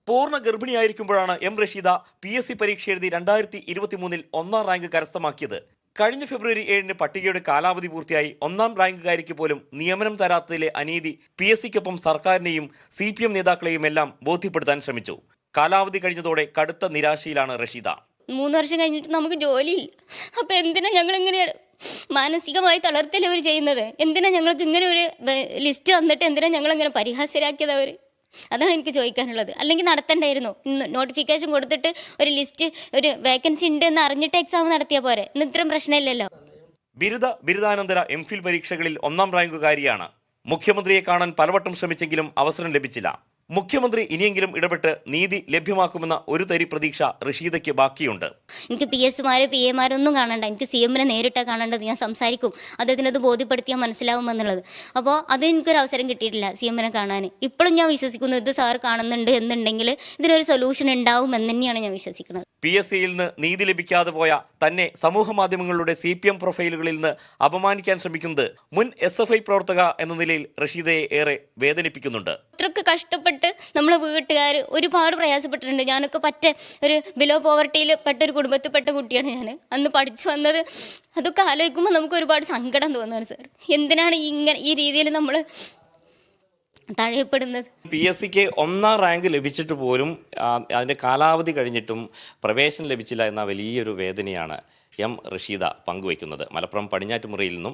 പൂർണ്ണ ഗർഭിണിയായിരിക്കുമ്പോഴാണ് M Rasheeda PSC പരീക്ഷ എഴുതി 2023 ഒന്നാം റാങ്ക് കരസ്ഥമാക്കിയത്. കഴിഞ്ഞ ഫെബ്രുവരി 7 പട്ടികയുടെ കാലാവധി പൂർത്തിയായി. ഒന്നാം റാങ്കുകാരിക്ക് പോലും നിയമനം തരാത്തതിലെ അനീതി PSCക്കൊപ്പം സർക്കാരിനെയും CPM നേതാക്കളെയും എല്ലാം ബോധ്യപ്പെടുത്താൻ ശ്രമിച്ചു. കാലാവധി കഴിഞ്ഞതോടെ കടുത്ത നിരാശയിലാണ് റഷീദ. 3 വർഷം കഴിഞ്ഞിട്ട് നമുക്ക് ജോലിയില്ല. അപ്പം എന്തിനാ ഞങ്ങൾ ഇങ്ങനെയാണ് മാനസികമായി തളർത്തല്ലേ അവർ ചെയ്യുന്നത്? എന്തിനാ ഞങ്ങൾക്ക് ഇങ്ങനെ ഒരു ലിസ്റ്റ് തന്നിട്ട് എന്തിനാ ഞങ്ങളിങ്ങനെ പരിഹാസ്യരാക്കിയത് അവർ? അതാണ് എനിക്ക് ചോദിക്കാനുള്ളത്. അല്ലെങ്കിൽ നടത്തണ്ടായിരുന്നു. നോട്ടിഫിക്കേഷൻ കൊടുത്തിട്ട് ഒരു ലിസ്റ്റ്, ഒരു വേക്കൻസി ഉണ്ട് എന്ന് അറിഞ്ഞിട്ട് എക്സാം നടത്തിയാൽ പോരെ. ഇന്ന് ഇത്രയും പ്രശ്നമില്ലല്ലോ. ബിരുദാനന്തര MPhil പരീക്ഷകളിൽ ഒന്നാം റാങ്കുകാരിയാണ്. മുഖ്യമന്ത്രിയെ കാണാൻ പലവട്ടം ശ്രമിച്ചെങ്കിലും അവസരം ലഭിച്ചില്ല. മുഖ്യമന്ത്രി ഇനിയെങ്കിലും ഇടപെട്ട് നീതി ലഭ്യമാക്കുമെന്ന ഒരു തരി പ്രതീക്ഷ റഷീദയ്ക്ക് ബാക്കിയുണ്ട്. എനിക്ക് PS-മാരോ PA-മാരോ ഒന്നും കാണണ്ട. എനിക്ക് CM-നെ നേരിട്ടാണ് കാണേണ്ടത്. ഞാൻ സംസാരിക്കും, അദ്ദേഹത്തിനത് ബോധ്യപ്പെടുത്തിയാൽ മനസ്സിലാവുമെന്നുള്ളത്. അപ്പോൾ അതെനിക്കൊരു അവസരം കിട്ടിയിട്ടില്ല CM-നെ കാണാൻ. ഇപ്പോഴും ഞാൻ വിശ്വസിക്കുന്നു ഇത് സാർ കാണുന്നുണ്ട് എന്നുണ്ടെങ്കിൽ ഇതിനൊരു സൊല്യൂഷൻ ഉണ്ടാവും എന്ന് തന്നെയാണ് ഞാൻ വിശ്വസിക്കുന്നത്. PSCയിൽ നിന്ന് നീതി ലഭിക്കാതെ പോയ തന്നെ സമൂഹ മാധ്യമങ്ങളുടെ CPM പ്രൊഫൈലുകളിൽ നിന്ന് അപമാനിക്കാൻ ശ്രമിക്കുന്നത് മുൻ SFI പ്രവർത്തക എന്ന നിലയിൽ റഷീദയെ ഏറെ വേദനിപ്പിക്കുന്നുണ്ട്. അത്രക്ക് കഷ്ടപ്പെട്ട് നമ്മളെ വീട്ടുകാർ ഒരുപാട് പ്രയാസപ്പെട്ടിട്ടുണ്ട്. ഞാനൊക്കെ ഒരു ബിലോ പോവർട്ടിയിൽ പെട്ട ഒരു കുടുംബത്തിൽപ്പെട്ട കുട്ടിയാണ് ഞാൻ. അന്ന് പഠിച്ചു വന്നത്. അതൊക്കെ ആലോചിക്കുമ്പോൾ നമുക്ക് ഒരുപാട് സങ്കടം തോന്നുന്നു സാർ. എന്തിനാണ് ഈ രീതിയിൽ നമ്മൾ തഴയപ്പെടുന്നത്? PSCക്ക് ഒന്നാം റാങ്ക് ലഭിച്ചിട്ട് പോലും അതിൻ്റെ കാലാവധി കഴിഞ്ഞിട്ടും പ്രവേശനം ലഭിച്ചില്ല എന്ന വലിയൊരു വേദനയാണ് എം റഷീദ പങ്കുവയ്ക്കുന്നത്. മലപ്പുറം പടിഞ്ഞാറ്റുമുറിയിൽ നിന്നും